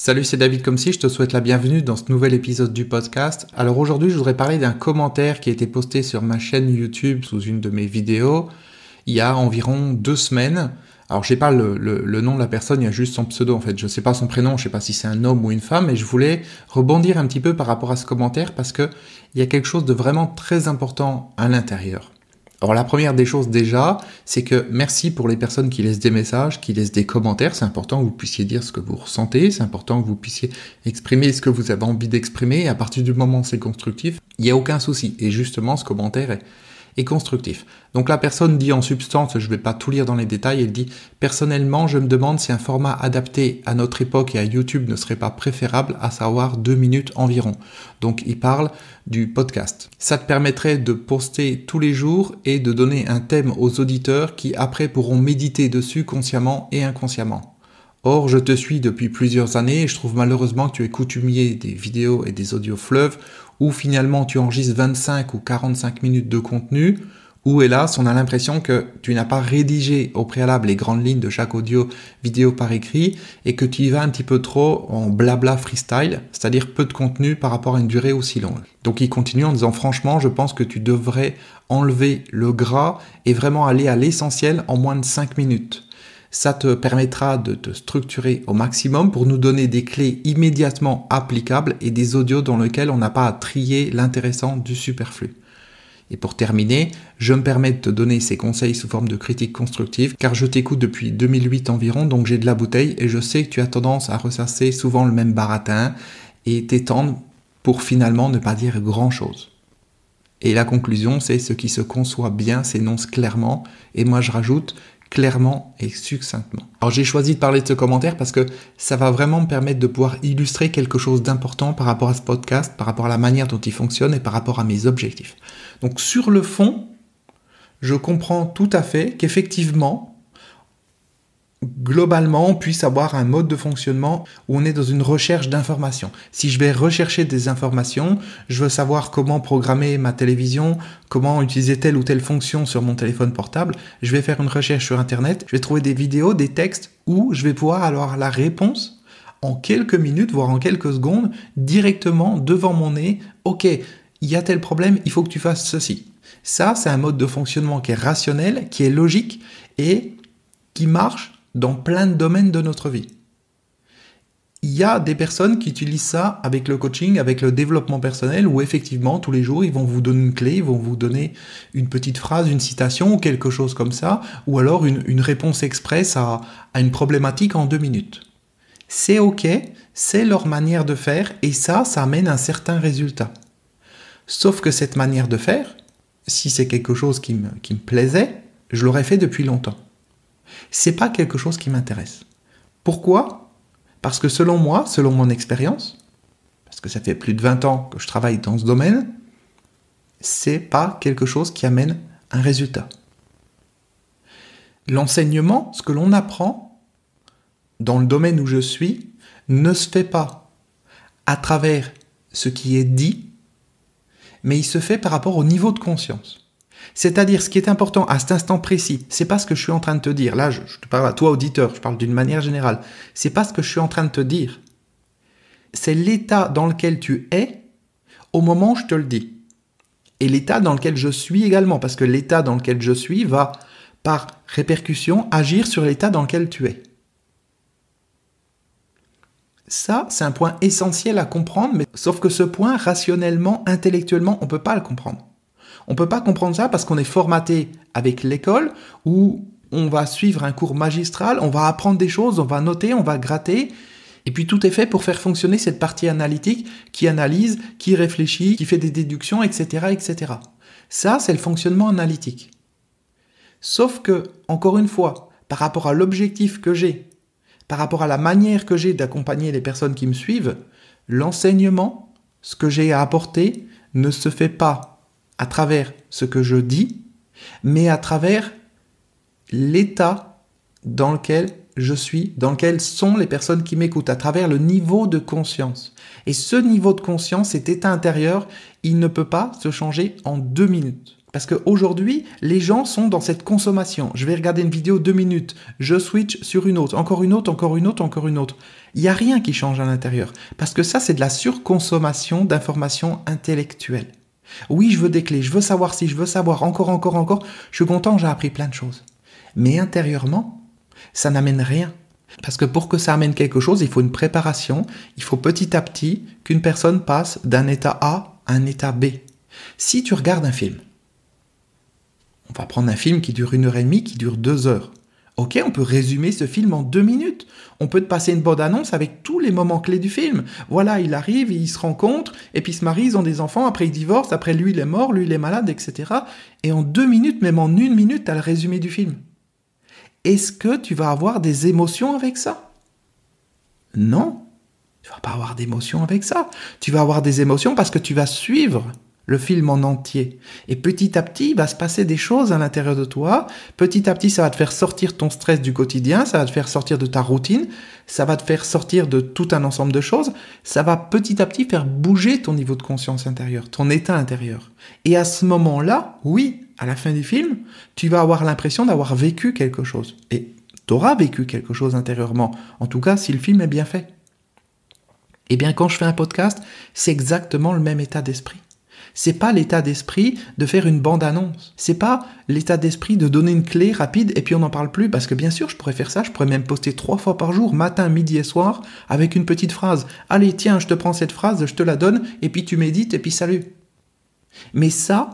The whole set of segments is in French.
Salut, c'est David Comsi, je te souhaite la bienvenue dans ce nouvel épisode du podcast. Alors aujourd'hui, je voudrais parler d'un commentaire qui a été posté sur ma chaîne YouTube sous une de mes vidéos il y a environ 2 semaines. Alors j'ai pas le nom de la personne, il y a juste son pseudo en fait. Je sais pas son prénom, je sais pas si c'est un homme ou une femme, mais je voulais rebondir un petit peu par rapport à ce commentaire parce que il y a quelque chose de vraiment très important à l'intérieur. Alors la première des choses déjà, c'est que merci pour les personnes qui laissent des messages, qui laissent des commentaires. C'est important que vous puissiez dire ce que vous ressentez, c'est important que vous puissiez exprimer ce que vous avez envie d'exprimer. Et à partir du moment où c'est constructif, il n'y a aucun souci. Et justement, ce commentaire est constructif. Donc la personne dit en substance, je ne vais pas tout lire dans les détails, elle dit « Personnellement, je me demande si un format adapté à notre époque et à YouTube ne serait pas préférable, à savoir 2 minutes environ. » Donc il parle du podcast. Ça te permettrait de poster tous les jours et de donner un thème aux auditeurs qui après pourront méditer dessus consciemment et inconsciemment. Or, je te suis depuis plusieurs années et je trouve malheureusement que tu es coutumier des vidéos et des audios fleuves où finalement tu enregistres 25 ou 45 minutes de contenu où hélas on a l'impression que tu n'as pas rédigé au préalable les grandes lignes de chaque audio vidéo par écrit et que tu y vas un petit peu trop en blabla freestyle, c'est-à-dire peu de contenu par rapport à une durée aussi longue. Donc il continue en disant franchement je pense que tu devrais enlever le gras et vraiment aller à l'essentiel en moins de 5 minutes. Ça te permettra de te structurer au maximum pour nous donner des clés immédiatement applicables et des audios dans lesquels on n'a pas à trier l'intéressant du superflu. Et pour terminer, je me permets de te donner ces conseils sous forme de critique constructive car je t'écoute depuis 2008 environ, donc j'ai de la bouteille et je sais que tu as tendance à ressasser souvent le même baratin et t'étendre pour finalement ne pas dire grand-chose. Et la conclusion, c'est ce qui se conçoit bien s'énonce clairement et moi je rajoute clairement et succinctement. Alors j'ai choisi de parler de ce commentaire parce que ça va vraiment me permettre de pouvoir illustrer quelque chose d'important par rapport à ce podcast, par rapport à la manière dont il fonctionne et par rapport à mes objectifs. Donc sur le fond, je comprends tout à fait qu'effectivement, globalement, on puisse avoir un mode de fonctionnement où on est dans une recherche d'informations. Si je vais rechercher des informations, je veux savoir comment programmer ma télévision, comment utiliser telle ou telle fonction sur mon téléphone portable, je vais faire une recherche sur Internet, je vais trouver des vidéos, des textes où je vais pouvoir avoir la réponse en quelques minutes, voire en quelques secondes, directement devant mon nez. Ok, il y a tel problème, il faut que tu fasses ceci. Ça, c'est un mode de fonctionnement qui est rationnel, qui est logique et qui marche dans plein de domaines de notre vie. Il y a des personnes qui utilisent ça avec le coaching, avec le développement personnel, où effectivement, tous les jours, ils vont vous donner une clé, ils vont vous donner une petite phrase, une citation ou quelque chose comme ça, ou alors une réponse express à une problématique en 2 minutes. C'est ok, c'est leur manière de faire, et ça amène un certain résultat. Sauf que cette manière de faire, si c'est quelque chose qui me plaisait, je l'aurais fait depuis longtemps. C'est pas quelque chose qui m'intéresse. Pourquoi ? Parce que selon moi, selon mon expérience, parce que ça fait plus de 20 ans que je travaille dans ce domaine, c'est pas quelque chose qui amène un résultat. L'enseignement, ce que l'on apprend dans le domaine où je suis, ne se fait pas à travers ce qui est dit, mais il se fait par rapport au niveau de conscience. C'est-à-dire, ce qui est important à cet instant précis, c'est pas ce que je suis en train de te dire. Là, je te parle à toi, auditeur, je parle d'une manière générale. C'est pas ce que je suis en train de te dire. C'est l'état dans lequel tu es au moment où je te le dis. Et l'état dans lequel je suis également, parce que l'état dans lequel je suis va, par répercussion, agir sur l'état dans lequel tu es. Ça, c'est un point essentiel à comprendre, mais sauf que ce point, rationnellement, intellectuellement, on ne peut pas le comprendre. On ne peut pas comprendre ça parce qu'on est formaté avec l'école où on va suivre un cours magistral, on va apprendre des choses, on va noter, on va gratter. Et puis tout est fait pour faire fonctionner cette partie analytique qui analyse, qui réfléchit, qui fait des déductions, etc., etc. Ça, c'est le fonctionnement analytique. Sauf que, encore une fois, par rapport à l'objectif que j'ai, par rapport à la manière que j'ai d'accompagner les personnes qui me suivent, l'enseignement, ce que j'ai à apporter, ne se fait pas à travers ce que je dis, mais à travers l'état dans lequel je suis, dans lequel sont les personnes qui m'écoutent, à travers le niveau de conscience. Et ce niveau de conscience, cet état intérieur, il ne peut pas se changer en 2 minutes. Parce qu'aujourd'hui, les gens sont dans cette consommation. Je vais regarder une vidéo 2 minutes, je switch sur une autre, encore une autre, encore une autre, encore une autre. Il n'y a rien qui change à l'intérieur. Parce que ça, c'est de la surconsommation d'informations intellectuelles. Oui, je veux des clés, je veux savoir si, je veux savoir encore. Je suis content, j'ai appris plein de choses. Mais intérieurement, ça n'amène rien. Parce que pour que ça amène quelque chose, il faut une préparation. Il faut petit à petit qu'une personne passe d'un état A à un état B. Si tu regardes un film, on va prendre un film qui dure 1h30, qui dure 2 heures. Ok, on peut résumer ce film en 2 minutes. On peut te passer une bande-annonce avec tous les moments clés du film. Voilà, il arrive, ils se rencontrent, et puis ils se marient, ils ont des enfants, après ils divorcent, après lui il est mort, lui il est malade, etc. Et en 2 minutes, même en 1 minute, tu as le résumé du film. Est-ce que tu vas avoir des émotions avec ça? Non, tu vas pas avoir d'émotions avec ça. Tu vas avoir des émotions parce que tu vas suivre le film en entier. Et petit à petit, il va se passer des choses à l'intérieur de toi. Petit à petit, ça va te faire sortir ton stress du quotidien, ça va te faire sortir de ta routine, ça va te faire sortir de tout un ensemble de choses. Ça va petit à petit faire bouger ton niveau de conscience intérieure, ton état intérieur. Et à ce moment-là, oui, à la fin du film, tu vas avoir l'impression d'avoir vécu quelque chose. Et tu auras vécu quelque chose intérieurement. En tout cas, si le film est bien fait. Eh bien, quand je fais un podcast, c'est exactement le même état d'esprit. C'est pas l'état d'esprit de faire une bande-annonce. C'est pas l'état d'esprit de donner une clé rapide et puis on n'en parle plus. Parce que bien sûr, je pourrais faire ça. Je pourrais même poster 3 fois par jour, matin, midi et soir, avec une petite phrase. Allez, tiens, je te prends cette phrase, je te la donne, et puis tu médites, et puis salut. Mais ça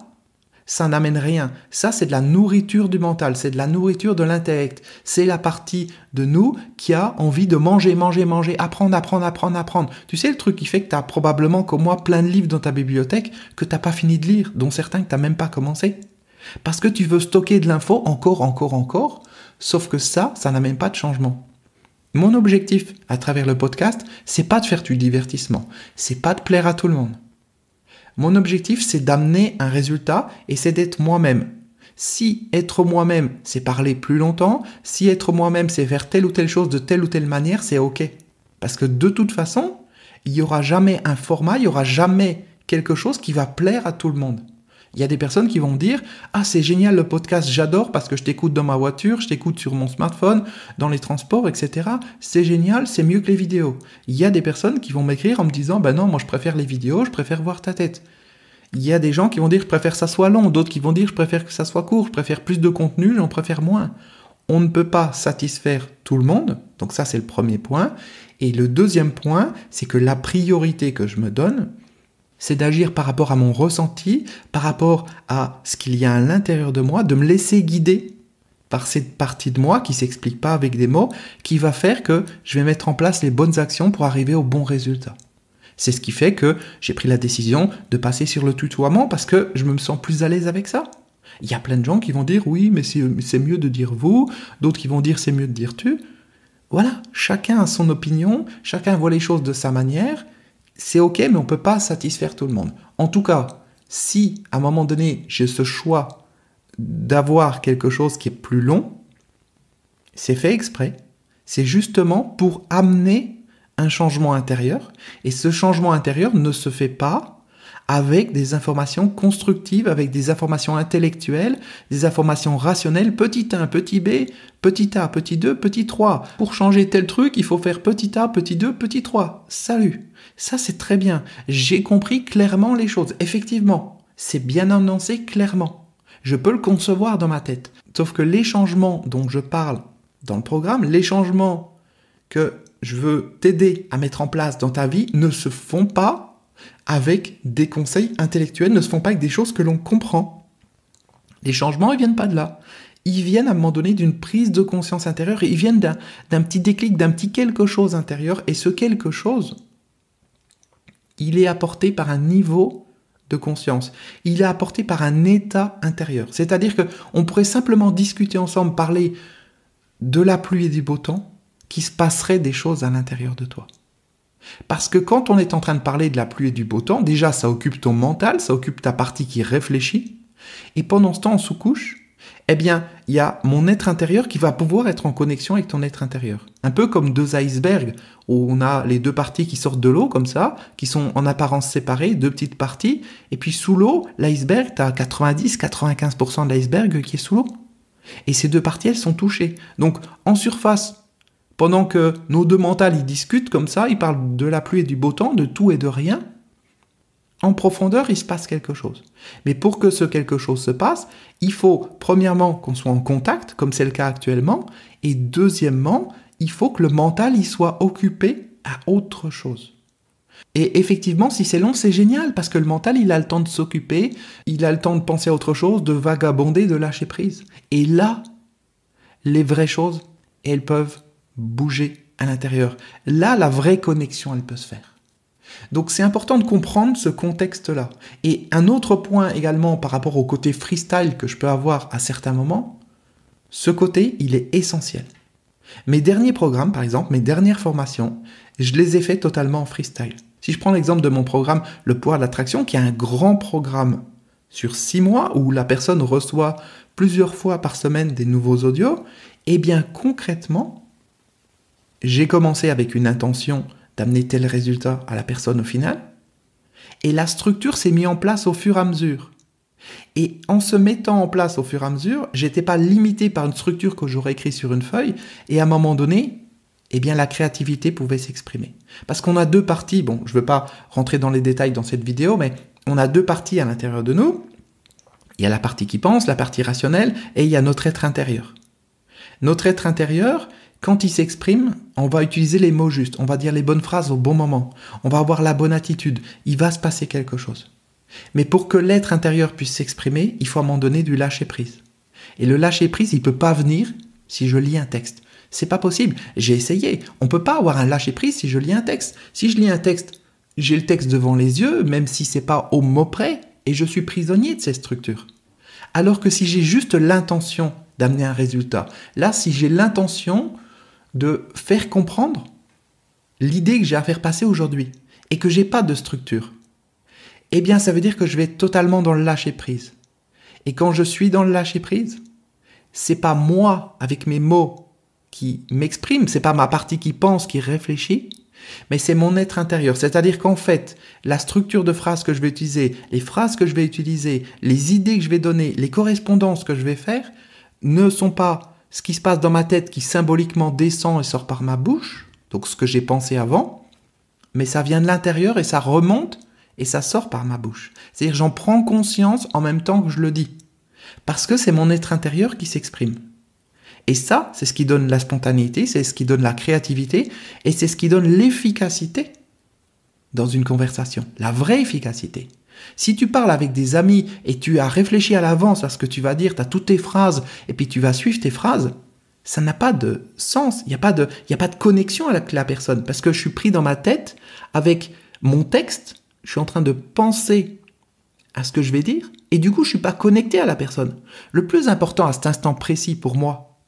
n'amène rien. Ça, c'est de la nourriture du mental, c'est de la nourriture de l'intellect. C'est la partie de nous qui a envie de manger, apprendre. Tu sais, le truc qui fait que tu as probablement, comme moi, plein de livres dans ta bibliothèque que tu n'as pas fini de lire, dont certains que tu n'as même pas commencé. Parce que tu veux stocker de l'info encore, sauf que ça n'amène pas de changement. Mon objectif, à travers le podcast, c'est pas de faire du divertissement, c'est pas de plaire à tout le monde. Mon objectif, c'est d'amener un résultat et c'est d'être moi-même. Si être moi-même, c'est parler plus longtemps, si être moi-même, c'est faire telle ou telle chose de telle ou telle manière, c'est ok. Parce que de toute façon, il n'y aura jamais un format, il n'y aura jamais quelque chose qui va plaire à tout le monde. Il y a des personnes qui vont dire « Ah, c'est génial le podcast, j'adore parce que je t'écoute dans ma voiture, je t'écoute sur mon smartphone, dans les transports, etc. C'est génial, c'est mieux que les vidéos. » Il y a des personnes qui vont m'écrire en me disant « Ben non, moi je préfère les vidéos, je préfère voir ta tête. » Il y a des gens qui vont dire « Je préfère que ça soit long », d'autres qui vont dire « Je préfère que ça soit court, je préfère plus de contenu, j'en préfère moins. » On ne peut pas satisfaire tout le monde, donc ça c'est le premier point. Et le deuxième point, c'est que la priorité que je me donne, c'est d'agir par rapport à mon ressenti, par rapport à ce qu'il y a à l'intérieur de moi, de me laisser guider par cette partie de moi qui ne s'explique pas avec des mots, qui va faire que je vais mettre en place les bonnes actions pour arriver au bon résultat. C'est ce qui fait que j'ai pris la décision de passer sur le tutoiement parce que je me sens plus à l'aise avec ça. Il y a plein de gens qui vont dire « Oui, mais c'est mieux de dire vous », d'autres qui vont dire « C'est mieux de dire tu ». Voilà, chacun a son opinion, chacun voit les choses de sa manière. C'est ok, mais on ne peut pas satisfaire tout le monde. En tout cas, si à un moment donné, j'ai ce choix d'avoir quelque chose qui est plus long, c'est fait exprès. C'est justement pour amener un changement intérieur. Et ce changement intérieur ne se fait pas avec des informations constructives, avec des informations intellectuelles, des informations rationnelles, petit 1, petit b, petit a, petit 2, petit 3. Pour changer tel truc, il faut faire petit a, petit 2, petit 3. Salut. Ça, c'est très bien. J'ai compris clairement les choses. Effectivement, c'est bien annoncé clairement. Je peux le concevoir dans ma tête. Sauf que les changements dont je parle dans le programme, les changements que je veux t'aider à mettre en place dans ta vie ne se font pas avec des conseils intellectuels, ne se font pas avec des choses que l'on comprend. Les changements, ils viennent pas de là. Ils viennent à un moment donné d'une prise de conscience intérieure, ils viennent d'un petit déclic, d'un petit quelque chose intérieur, et ce quelque chose, il est apporté par un niveau de conscience. Il est apporté par un état intérieur. C'est-à-dire qu'on pourrait simplement discuter ensemble, parler de la pluie et du beau temps, qu'il se passerait des choses à l'intérieur de toi. Parce que quand on est en train de parler de la pluie et du beau temps, déjà ça occupe ton mental, ça occupe ta partie qui réfléchit, et pendant ce temps en sous-couche, eh bien, il y a mon être intérieur qui va pouvoir être en connexion avec ton être intérieur. Un peu comme 2 icebergs, où on a les 2 parties qui sortent de l'eau, comme ça, qui sont en apparence séparées, 2 petites parties, et puis sous l'eau, l'iceberg, tu as 90-95% de l'iceberg qui est sous l'eau. Et ces 2 parties, elles sont touchées. Donc, en surface, Pendant que nos deux mentales, ils discutent comme ça, ils parlent de la pluie et du beau temps, de tout et de rien, en profondeur, il se passe quelque chose. Mais pour que ce quelque chose se passe, il faut, premièrement, qu'on soit en contact, comme c'est le cas actuellement, et deuxièmement, il faut que le mental y soit occupé à autre chose. Et effectivement, si c'est long, c'est génial, parce que le mental, il a le temps de s'occuper, il a le temps de penser à autre chose, de vagabonder, de lâcher prise. Et là, les vraies choses, elles peuvent bouger à l'intérieur. Là, la vraie connexion, elle peut se faire. Donc c'est important de comprendre ce contexte-là. Et un autre point également par rapport au côté freestyle que je peux avoir à certains moments, ce côté, il est essentiel. Mes derniers programmes, par exemple, mes dernières formations, je les ai fait totalement en freestyle. Si je prends l'exemple de mon programme Le pouvoir de l'attraction, qui est un grand programme sur 6 mois, où la personne reçoit plusieurs fois par semaine des nouveaux audios, eh bien concrètement, j'ai commencé avec une intention d'amener tel résultat à la personne au final, et la structure s'est mise en place au fur et à mesure. Et en se mettant en place au fur et à mesure, j'étais pas limité par une structure que j'aurais écrite sur une feuille, et à un moment donné, eh bien la créativité pouvait s'exprimer. Parce qu'on a deux parties, bon, je veux pas rentrer dans les détails dans cette vidéo, mais on a deux parties à l'intérieur de nous. Il y a la partie qui pense, la partie rationnelle, et il y a notre être intérieur. Notre être intérieur, quand il s'exprime, on va utiliser les mots justes, on va dire les bonnes phrases au bon moment, on va avoir la bonne attitude, il va se passer quelque chose. Mais pour que l'être intérieur puisse s'exprimer, il faut à un moment donné du lâcher-prise. Et le lâcher-prise, il ne peut pas venir si je lis un texte. C'est pas possible, j'ai essayé. On ne peut pas avoir un lâcher-prise si je lis un texte. Si je lis un texte, j'ai le texte devant les yeux, même si ce n'est pas au mot près, et je suis prisonnier de ces structures. Alors que si j'ai juste l'intention d'amener un résultat, là, si j'ai l'intention de faire comprendre l'idée que j'ai à faire passer aujourd'hui et que j'ai pas de structure, eh bien ça veut dire que je vais être totalement dans le lâcher prise. Et quand je suis dans le lâcher prise, c'est pas moi avec mes mots qui m'exprime, c'est pas ma partie qui pense, qui réfléchit, mais c'est mon être intérieur. C'est-à-dire qu'en fait, la structure de phrases que je vais utiliser, les phrases que je vais utiliser, les idées que je vais donner, les correspondances que je vais faire, ne sont pas ce qui se passe dans ma tête qui symboliquement descend et sort par ma bouche, donc ce que j'ai pensé avant, mais ça vient de l'intérieur et ça remonte et ça sort par ma bouche. C'est-à-dire que j'en prends conscience en même temps que je le dis, parce que c'est mon être intérieur qui s'exprime. Et ça, c'est ce qui donne la spontanéité, c'est ce qui donne la créativité et c'est ce qui donne l'efficacité dans une conversation, la vraie efficacité. Si tu parles avec des amis et tu as réfléchi à l'avance à ce que tu vas dire, tu as toutes tes phrases et puis tu vas suivre tes phrases, ça n'a pas de sens, il n'y a pas de connexion avec la personne parce que je suis pris dans ma tête avec mon texte, je suis en train de penser à ce que je vais dire et du coup je ne suis pas connecté à la personne. Le plus important à cet instant précis pour moi,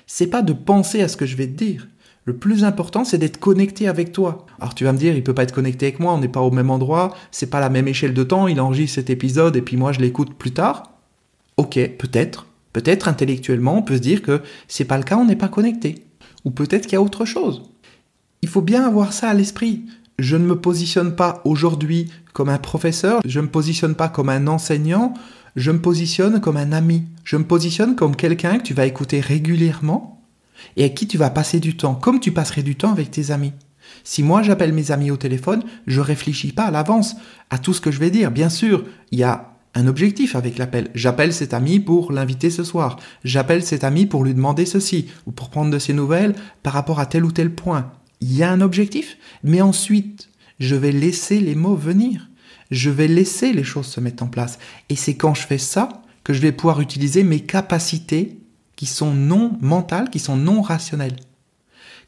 c'est pas de penser à ce que je vais te dire. Le plus important, c'est d'être connecté avec toi. Alors tu vas me dire, il peut pas être connecté avec moi, on n'est pas au même endroit, c'est pas la même échelle de temps, il enregistre cet épisode et puis moi je l'écoute plus tard. Ok, peut-être intellectuellement, on peut se dire que c'est pas le cas, on n'est pas connecté. Ou peut-être qu'il y a autre chose. Il faut bien avoir ça à l'esprit. Je ne me positionne pas aujourd'hui comme un professeur, je ne me positionne pas comme un enseignant, je me positionne comme un ami. Je me positionne comme quelqu'un que tu vas écouter régulièrement et à qui tu vas passer du temps, comme tu passerais du temps avec tes amis. Si moi j'appelle mes amis au téléphone, je réfléchis pas à l'avance à tout ce que je vais dire. Bien sûr, il y a un objectif avec l'appel. J'appelle cet ami pour l'inviter ce soir. J'appelle cet ami pour lui demander ceci ou pour prendre de ses nouvelles par rapport à tel ou tel point. Il y a un objectif, mais ensuite, je vais laisser les mots venir. Je vais laisser les choses se mettre en place. Et c'est quand je fais ça que je vais pouvoir utiliser mes capacités qui sont non mentales, qui sont non rationnelles.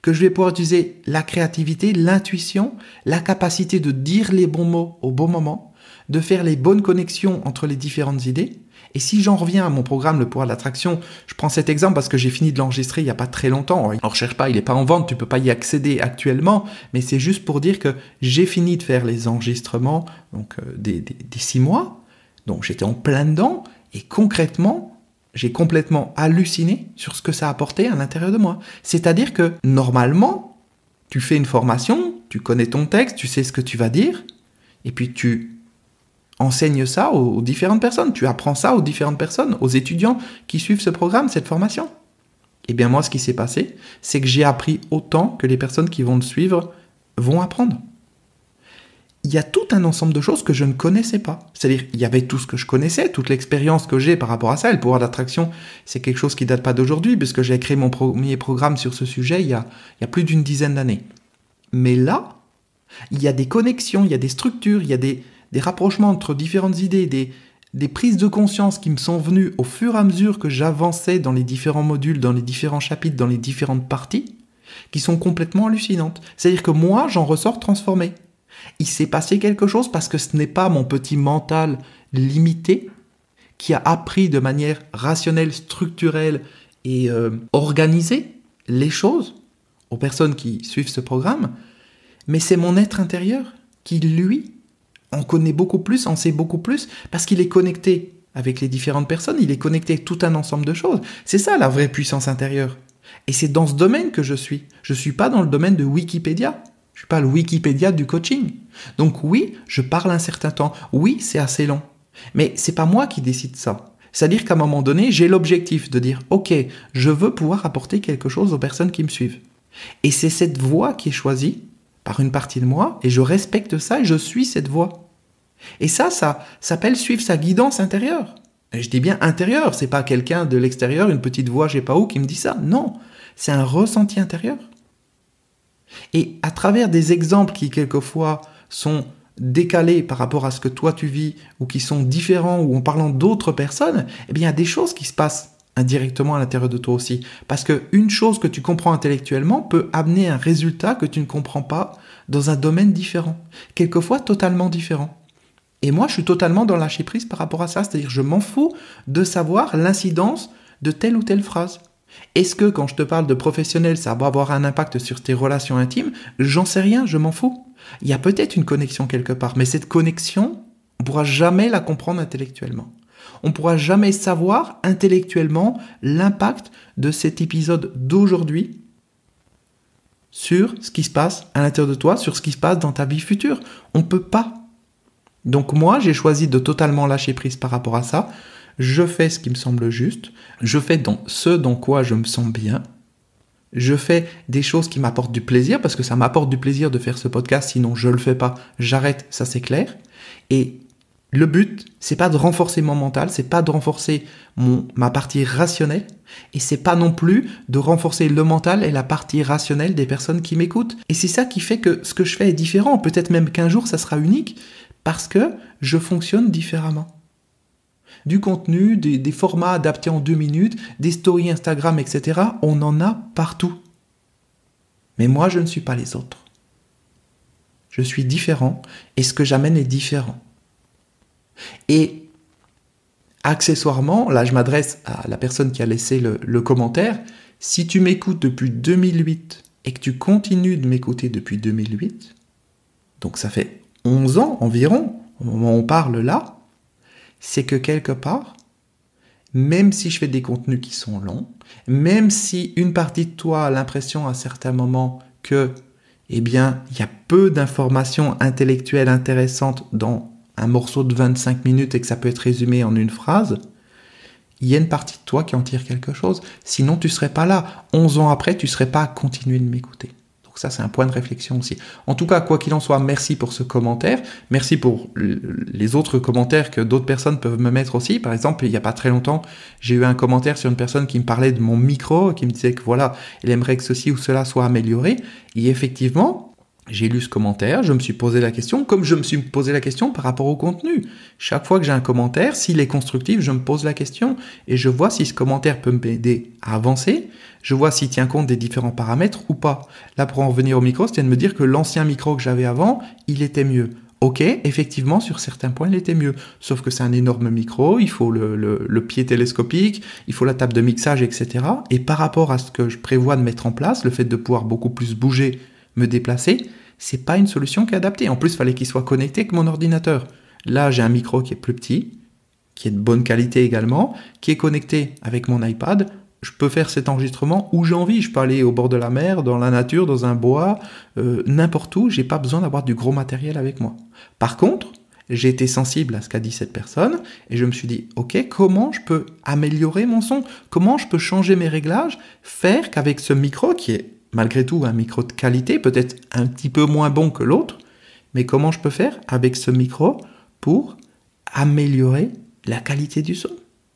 Que je vais pouvoir utiliser la créativité, l'intuition, la capacité de dire les bons mots au bon moment, de faire les bonnes connexions entre les différentes idées. Et si j'en reviens à mon programme Le pouvoir de l'attraction, je prends cet exemple parce que j'ai fini de l'enregistrer il n'y a pas très longtemps. On ne recherche pas, il n'est pas en vente, tu ne peux pas y accéder actuellement, mais c'est juste pour dire que j'ai fini de faire les enregistrements donc, des 6 mois. Donc j'étais en plein dedans et concrètement, j'ai complètement halluciné sur ce que ça apportait à l'intérieur de moi. C'est-à-dire que normalement, tu fais une formation, tu connais ton texte, tu sais ce que tu vas dire, et puis tu enseignes ça aux différentes personnes. Tu apprends ça aux différentes personnes, aux étudiants qui suivent ce programme, cette formation. Eh bien moi, ce qui s'est passé, c'est que j'ai appris autant que les personnes qui vont le suivre vont apprendre. Il y a tout un ensemble de choses que je ne connaissais pas. C'est-à-dire, il y avait tout ce que je connaissais, toute l'expérience que j'ai par rapport à ça. Et le pouvoir d'attraction, c'est quelque chose qui date pas d'aujourd'hui, puisque j'ai créé mon premier programme sur ce sujet il y a plus d'une dizaine d'années. Mais là, il y a des connexions, il y a des structures, il y a des rapprochements entre différentes idées, des prises de conscience qui me sont venues au fur et à mesure que j'avançais dans les différents modules, dans les différents chapitres, dans les différentes parties, qui sont complètement hallucinantes. C'est-à-dire que moi, j'en ressors transformé. Il s'est passé quelque chose parce que ce n'est pas mon petit mental limité qui a appris de manière rationnelle, structurelle et organisée les choses aux personnes qui suivent ce programme, mais c'est mon être intérieur qui, lui, en connaît beaucoup plus, en sait beaucoup plus, parce qu'il est connecté avec les différentes personnes, il est connecté avec tout un ensemble de choses. C'est ça la vraie puissance intérieure. Et c'est dans ce domaine que je suis. Je ne suis pas dans le domaine de Wikipédia. Je ne suis pas le Wikipédia du coaching. Donc oui, je parle un certain temps. Oui, c'est assez long. Mais c'est pas moi qui décide ça. C'est-à-dire qu'à un moment donné, j'ai l'objectif de dire « Ok, je veux pouvoir apporter quelque chose aux personnes qui me suivent. » Et c'est cette voie qui est choisie par une partie de moi, et je respecte ça et je suis cette voie. Et ça s'appelle suivre sa guidance intérieure. Et je dis bien intérieure, c'est pas quelqu'un de l'extérieur, une petite voix je sais pas où qui me dit ça. Non, c'est un ressenti intérieur. Et à travers des exemples qui quelquefois sont décalés par rapport à ce que toi tu vis, ou qui sont différents, ou en parlant d'autres personnes, eh bien il y a des choses qui se passent indirectement à l'intérieur de toi aussi. Parce qu'une chose que tu comprends intellectuellement peut amener un résultat que tu ne comprends pas dans un domaine différent. Quelquefois totalement différent. Et moi, je suis totalement dans le lâcher prise par rapport à ça. C'est-à-dire, je m'en fous de savoir l'incidence de telle ou telle phrase. Est-ce que quand je te parle de professionnel, ça va avoir un impact sur tes relations intimes? J'en sais rien, je m'en fous. Il y a peut-être une connexion quelque part, mais cette connexion, on ne pourra jamais la comprendre intellectuellement. On ne pourra jamais savoir intellectuellement l'impact de cet épisode d'aujourd'hui sur ce qui se passe à l'intérieur de toi, sur ce qui se passe dans ta vie future. On ne peut pas. Donc moi, j'ai choisi de totalement lâcher prise par rapport à ça. Je fais ce qui me semble juste. Je fais ce dans quoi je me sens bien. Je fais des choses qui m'apportent du plaisir, parce que ça m'apporte du plaisir de faire ce podcast, sinon je le fais pas, j'arrête, ça c'est clair. Et le but, c'est pas de renforcer mon mental, c'est pas de renforcer ma partie rationnelle, et c'est pas non plus de renforcer le mental et la partie rationnelle des personnes qui m'écoutent. Et c'est ça qui fait que ce que je fais est différent. Peut-être même qu'un jour ça sera unique, parce que je fonctionne différemment. Du contenu, des formats adaptés en 2 minutes, des stories Instagram, etc. On en a partout. Mais moi, je ne suis pas les autres. Je suis différent, et ce que j'amène est différent. Et accessoirement, là je m'adresse à la personne qui a laissé le commentaire, si tu m'écoutes depuis 2008 et que tu continues de m'écouter depuis 2008, donc ça fait 11 ans environ, au moment où on parle là, c'est que quelque part, même si je fais des contenus qui sont longs, même si une partie de toi a l'impression à certains moments que, eh bien, il y a peu d'informations intellectuelles intéressantes dans un morceau de 25 minutes et que ça peut être résumé en une phrase, il y a une partie de toi qui en tire quelque chose. Sinon, tu ne serais pas là. 11 ans après, tu ne serais pas à continuer de m'écouter. Donc ça, c'est un point de réflexion aussi. En tout cas, quoi qu'il en soit, merci pour ce commentaire. Merci pour les autres commentaires que d'autres personnes peuvent me mettre aussi. Par exemple, il n'y a pas très longtemps, j'ai eu un commentaire sur une personne qui me parlait de mon micro, qui me disait que voilà, elle aimerait que ceci ou cela soit amélioré. Et effectivement, j'ai lu ce commentaire, je me suis posé la question, comme je me suis posé la question par rapport au contenu. Chaque fois que j'ai un commentaire, s'il est constructif, je me pose la question et je vois si ce commentaire peut m'aider à avancer, je vois s'il tient compte des différents paramètres ou pas. Là, pour en revenir au micro, c'était de me dire que l'ancien micro que j'avais avant, il était mieux. Ok, effectivement, sur certains points, il était mieux. Sauf que c'est un énorme micro, il faut le pied télescopique, il faut la table de mixage, etc. Et par rapport à ce que je prévois de mettre en place, le fait de pouvoir beaucoup plus bouger, me déplacer, c'est pas une solution qui est adaptée. En plus, il fallait qu'il soit connecté avec mon ordinateur. Là, j'ai un micro qui est plus petit, qui est de bonne qualité également, qui est connecté avec mon iPad. Je peux faire cet enregistrement où j'ai envie. Je peux aller au bord de la mer, dans la nature, dans un bois, n'importe où. J'ai pas besoin d'avoir du gros matériel avec moi. Par contre, j'ai été sensible à ce qu'a dit cette personne et je me suis dit, ok, comment je peux améliorer mon son? Comment je peux changer mes réglages? Faire qu'avec ce micro, qui est malgré tout un micro de qualité, peut-être un petit peu moins bon que l'autre, mais comment je peux faire avec ce micro pour améliorer la qualité du son?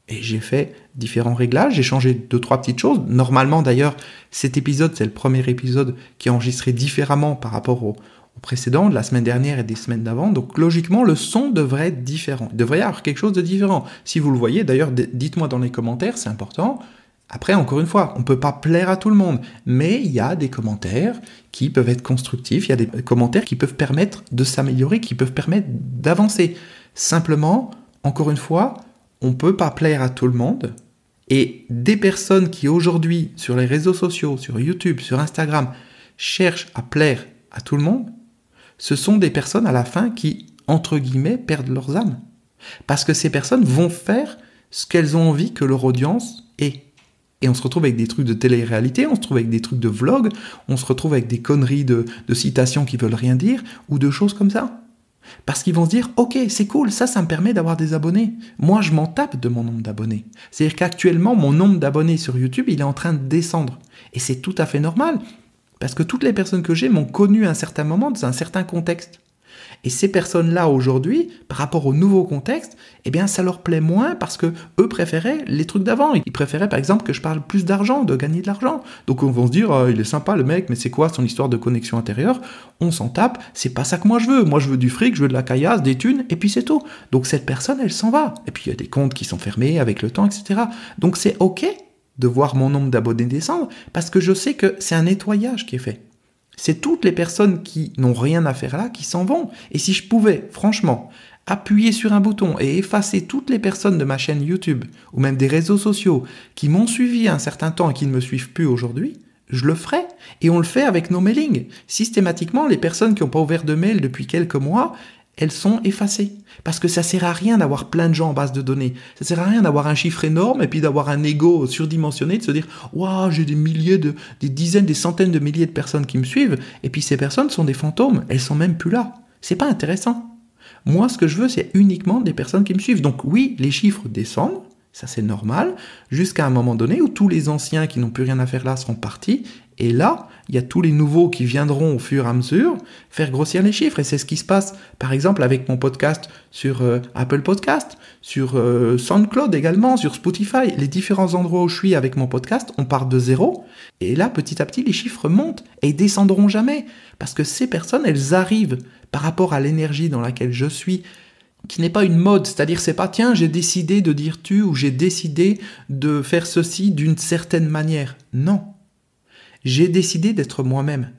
Et j'ai fait différents réglages, j'ai changé 2-3 petites choses. Normalement d'ailleurs, cet épisode, c'est le premier épisode qui est enregistré différemment par rapport au précédent, de la semaine dernière et des semaines d'avant. Donc logiquement, le son devrait être différent. Il devrait y avoir quelque chose de différent. Si vous le voyez, d'ailleurs, dites-moi dans les commentaires, c'est important. Après, encore une fois, on ne peut pas plaire à tout le monde, mais il y a des commentaires qui peuvent être constructifs, il y a des commentaires qui peuvent permettre de s'améliorer, qui peuvent permettre d'avancer. Simplement, encore une fois, on ne peut pas plaire à tout le monde. Et des personnes qui aujourd'hui, sur les réseaux sociaux, sur YouTube, sur Instagram, cherchent à plaire à tout le monde, ce sont des personnes à la fin qui, entre guillemets, perdent leurs âmes. Parce que ces personnes vont faire ce qu'elles ont envie que leur audience ait. Et on se retrouve avec des trucs de télé-réalité, on se retrouve avec des trucs de vlog, on se retrouve avec des conneries de citations qui veulent rien dire, ou de choses comme ça. Parce qu'ils vont se dire, ok, c'est cool, ça me permet d'avoir des abonnés. Moi, je m'en tape de mon nombre d'abonnés. C'est-à-dire qu'actuellement, mon nombre d'abonnés sur YouTube, il est en train de descendre. Et c'est tout à fait normal. Parce que toutes les personnes que j'ai m'ont connu à un certain moment dans un certain contexte. Et ces personnes-là, aujourd'hui, par rapport au nouveau contexte, eh bien, ça leur plaît moins parce que eux préféraient les trucs d'avant. Ils préféraient, par exemple, que je parle plus d'argent, de gagner de l'argent. Donc, on va se dire, il est sympa, le mec, mais c'est quoi son histoire de connexion intérieure? On s'en tape, c'est pas ça que moi je veux. Moi, je veux du fric, je veux de la caillasse, des thunes, et puis c'est tout. Donc, cette personne, elle s'en va. Et puis, il y a des comptes qui sont fermés avec le temps, etc. Donc, c'est OK de voir mon nombre d'abonnés descendre parce que je sais que c'est un nettoyage qui est fait. C'est toutes les personnes qui n'ont rien à faire là qui s'en vont. Et si je pouvais, franchement, appuyer sur un bouton et effacer toutes les personnes de ma chaîne YouTube ou même des réseaux sociaux qui m'ont suivi un certain temps et qui ne me suivent plus aujourd'hui, je le ferais. Et on le fait avec nos mailings. Systématiquement, les personnes qui n'ont pas ouvert de mail depuis quelques mois, elles sont effacées. Parce que ça sert à rien d'avoir plein de gens en base de données. Ça sert à rien d'avoir un chiffre énorme et puis d'avoir un ego surdimensionné, de se dire « Waouh, j'ai des dizaines, des centaines de milliers de personnes qui me suivent. » Et puis ces personnes sont des fantômes. Elles sont même plus là. C'est pas intéressant. Moi, ce que je veux, c'est uniquement des personnes qui me suivent. Donc oui, les chiffres descendent. Ça, c'est normal. Jusqu'à un moment donné où tous les anciens qui n'ont plus rien à faire là seront partis. Et là, il y a tous les nouveaux qui viendront au fur et à mesure faire grossir les chiffres. Et c'est ce qui se passe, par exemple, avec mon podcast sur Apple Podcast, sur SoundCloud également, sur Spotify. Les différents endroits où je suis avec mon podcast, on part de zéro. Et là, petit à petit, les chiffres montent et ils descendront jamais. Parce que ces personnes, elles arrivent par rapport à l'énergie dans laquelle je suis, qui n'est pas une mode, c'est-à-dire c'est pas tiens j'ai décidé de dire tu ou j'ai décidé de faire ceci d'une certaine manière. Non, j'ai décidé d'être moi-même.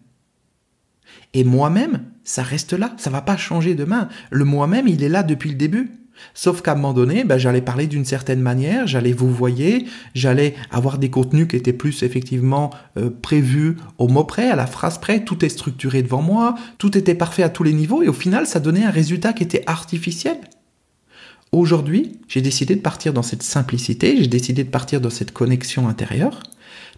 Et moi-même, ça reste là, ça va pas changer demain. Le moi-même, il est là depuis le début. Sauf qu'à un moment donné, j'allais parler d'une certaine manière, j'allais vous voyer, j'allais avoir des contenus qui étaient plus effectivement prévus au mot près, à la phrase près, tout est structuré devant moi, tout était parfait à tous les niveaux et au final, ça donnait un résultat qui était artificiel. Aujourd'hui, j'ai décidé de partir dans cette simplicité, j'ai décidé de partir dans cette connexion intérieure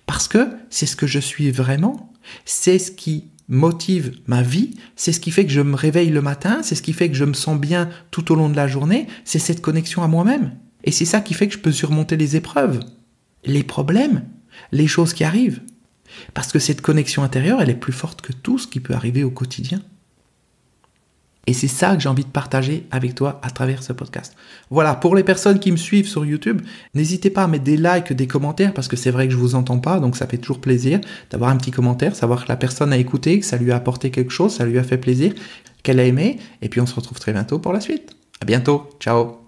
parce que c'est ce que je suis vraiment, c'est ce qui motive ma vie, c'est ce qui fait que je me réveille le matin, c'est ce qui fait que je me sens bien tout au long de la journée, c'est cette connexion à moi-même. Et c'est ça qui fait que je peux surmonter les épreuves, les problèmes, les choses qui arrivent. Parce que cette connexion intérieure, elle est plus forte que tout ce qui peut arriver au quotidien. Et c'est ça que j'ai envie de partager avec toi à travers ce podcast. Voilà, pour les personnes qui me suivent sur YouTube, n'hésitez pas à mettre des likes, des commentaires, parce que c'est vrai que je vous entends pas, donc ça fait toujours plaisir d'avoir un petit commentaire, savoir que la personne a écouté, que ça lui a apporté quelque chose, ça lui a fait plaisir, qu'elle a aimé, et puis on se retrouve très bientôt pour la suite. À bientôt, ciao.